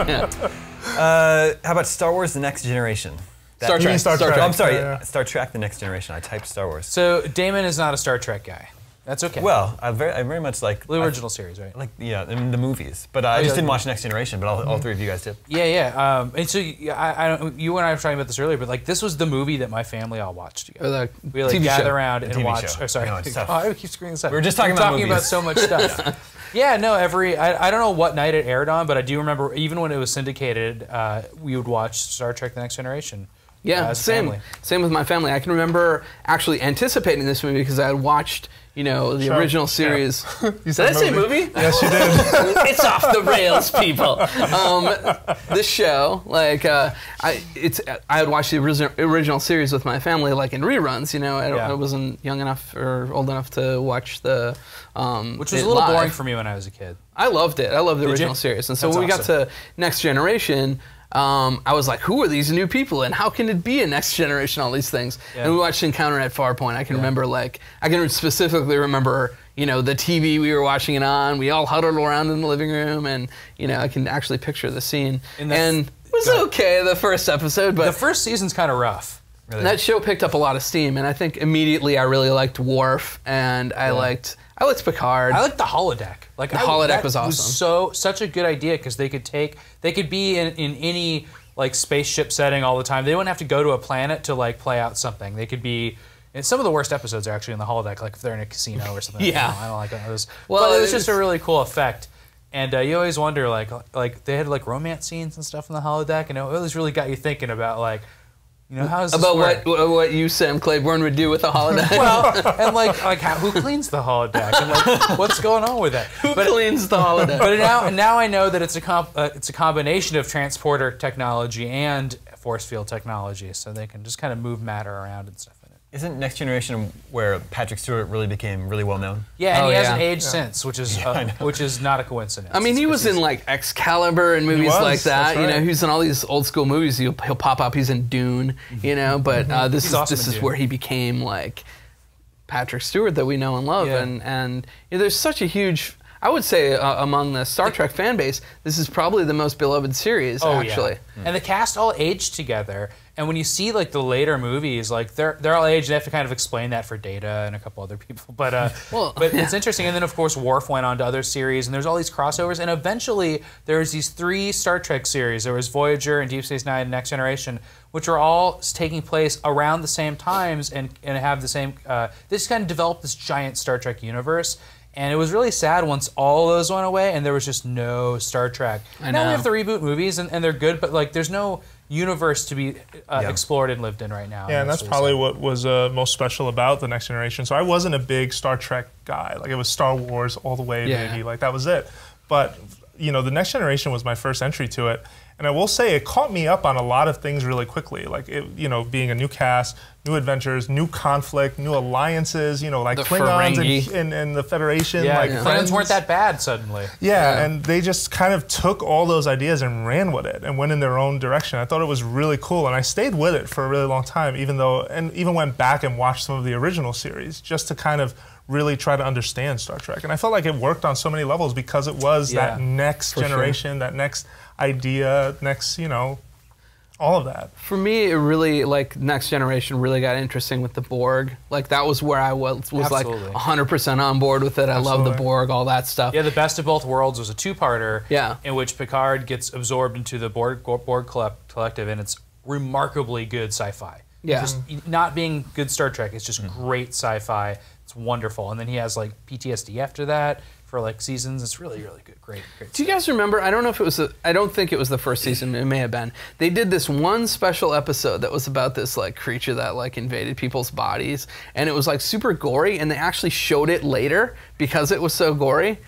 How about Star Wars: The Next Generation? Star Trek. Star Trek. Oh, I'm sorry, Yeah. Star Trek: The Next Generation. I typed Star Wars. So Damon is not a Star Trek guy. That's okay. Well, I very much like the original series, right? Like in the movies, but I just didn't watch Next Generation. But all three of you guys did. Yeah. And so you and I were talking about this earlier, but like this was the movie that my family all watched together. We like TV gather show. around and TV watch. show. Oh, sorry, No, it's tough. I keep screwing this up. We were just talking about movies. so much stuff. Yeah, no. I don't know what night it aired on, but I do remember even when it was syndicated, we would watch Star Trek: The Next Generation. Yeah, same with my family. I can remember actually anticipating this movie because I had watched, the original series. Yeah. Did I say movie? Yes, you did. It's off the rails, people. This show, I had watched the original series with my family, like in reruns. I wasn't young enough or old enough to watch the. Which was a little boring for me when I was a kid. I loved it. I loved the original series, and so when we got to Next Generation. I was like, who are these new people and how can it be a Next Generation, all these things? Yeah. And we watched Encounter at Farpoint. I can remember, I can specifically remember, the TV we were watching it on. We all huddled around in the living room and, I can actually picture the scene. And it was okay, the first episode, but... The first season's kind of rough. Really. That show picked up a lot of steam, and I think immediately I really liked Worf, and I liked Picard. I liked the holodeck. The holodeck was awesome. Was such a good idea because they could be in any spaceship setting all the time. They wouldn't have to go to a planet to play out something. They could be. And some of the worst episodes are actually in the holodeck, like if they're in a casino or something. Yeah, I don't like those. Well, but it was just a really cool effect. And you always wonder, like they had romance scenes and stuff in the holodeck, and it always really got you thinking about how does this about work? what you, Sam Claiborne, would do with a holodeck? Well, and who cleans the holodeck, and what's going on with that? Who cleans the holodeck? But now I know that it's a combination of transporter technology and force field technology, so they can just kind of move matter around and stuff in it. Isn't Next Generation where Patrick Stewart really became really well known? Yeah, and he hasn't aged since, which is not a coincidence. I mean, he was in Excalibur and movies like that. Right. He's in all these old school movies. He'll pop up. He's in Dune. But this is where he became Patrick Stewart that we know and love. Yeah. And there's such a huge. I would say among the Star Trek fan base, this is probably the most beloved series. Actually, and the cast all aged together. And when you see the later movies, they're all aged. They have to kind of explain that for Data and a couple other people. But but it's interesting. And then of course Worf went on to other series, and there's all these crossovers. And eventually there's these 3 Star Trek series. There was Voyager and Deep Space Nine and Next Generation, which are all taking place around the same times and have the same. They just kind of developed this giant Star Trek universe. And it was really sad once all those went away and there was just no Star Trek. Now we have the reboot movies and they're good, but there's no universe to be explored and lived in right now. Yeah, and that's probably what was most special about The Next Generation. So I wasn't a big Star Trek guy. It was Star Wars all the way, baby. That was it. But, The Next Generation was my first entry to it. And I will say it caught me up on a lot of things really quickly. Being a new cast, new adventures, new conflict, new alliances, Klingons and the Federation. Klingons weren't that bad suddenly. Yeah, and they just kind of took all those ideas and ran with it and went in their own direction. I thought it was really cool, and I stayed with it for a really long time, even went back and watched some of the original series just to kind of really try to understand Star Trek. And I felt like it worked on so many levels because it was that next generation, that next idea, next, all of that. For me, it really, Next Generation really got interesting with the Borg. That was where I was 100% on board with it. I love the Borg, all that stuff. Yeah, the Best of Both Worlds was a 2-parter in which Picard gets absorbed into the Borg Collective, and it's remarkably good sci-fi. Yeah. Just not being good Star Trek, it's just great sci-fi. It's wonderful. And then he has PTSD after that for seasons. It's really, really good. Great Do you guys remember, I don't know if it was, I don't think it was the first season, it may have been. They did this one special episode that was about this creature that invaded people's bodies. And it was super gory, and they actually showed it later because it was so gory.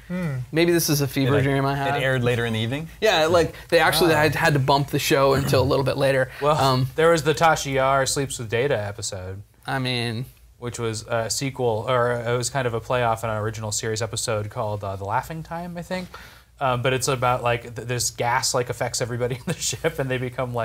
Maybe this is a fever dream I had. It aired later in the evening? Yeah, they actually had to bump the show until a little bit later. Well, there was the Tasha Yar Sleeps with Data episode. I mean... which was a sequel, or it was kind of a playoff on an original series episode called The Laughing Time, I think. But it's about this gas affects everybody in the ship, and they become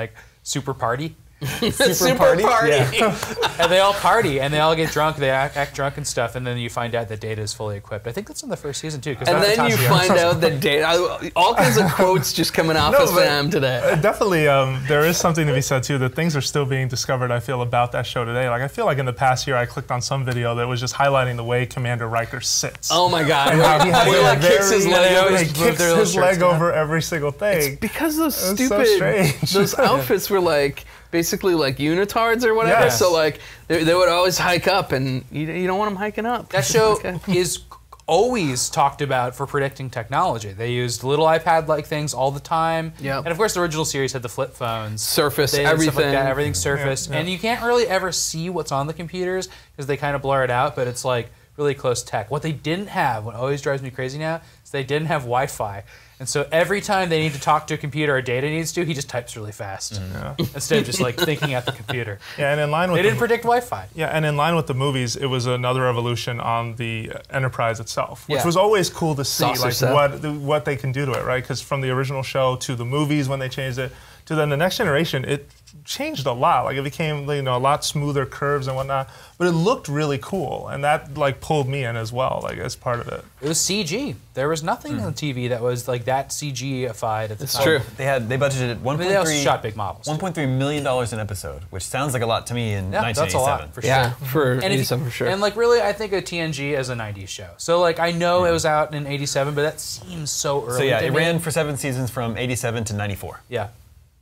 super party. Super party. Yeah. And they all party, and they all get drunk. They act drunk and stuff, and then you find out that Data is fully equipped. I think that's in the first season too. And then you find out that Data. All kinds of quotes just coming off of Sam today. Definitely, there is something to be said too. That things are still being discovered. I feel about that show today. Like I feel like in the past year, I clicked on some video that was just highlighting the way Commander Riker sits. Oh my God! And how he has like kicks his leg. He kicks his leg over every single thing. It's because those It's stupid so strange. those outfits were like basically like unitards or whatever. Yes. So like they would always hike up, and you don't want them hiking up. That show is always talked about for predicting technology. They used little iPad-like things all the time. Yep. And of course, the original series had the flip phones. Surface, Stuff like everything. that, everything's surfaced. Yeah, yeah. And you can't really ever see what's on the computers because they kind of blur it out, but it's like really close tech. What they didn't have, what always drives me crazy now, is they didn't have Wi-Fi. And so every time they need to talk to a computer or Data needs to, he just types really fast. Instead of just like thinking at the computer. Yeah, and in line with They didn't predict Wi-Fi. Yeah, and in line with the movies, it was another evolution on the Enterprise itself, which Yeah. was always cool to see, Saucer like set. what they can do to it, right? Because from the original show to the movies when they changed it to then the Next Generation, it changed a lot. Like it became a lot smoother curves and whatnot, but it looked really cool, and that like pulled me in as well, like as part of it. It was CG. There was nothing on TV that was like that CG-ified at the It's time. true. They budgeted They also shot big models. $1.3 million an episode, which sounds like a lot to me in Yeah, 1987. that's a lot for sure. Yeah, for And if 87 for sure. And like really, I think of TNG as a '90s show. So like I know it was out in '87, but that seems so early. So yeah, to it me. ran for 7 seasons from '87 to '94. Yeah.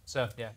So yeah.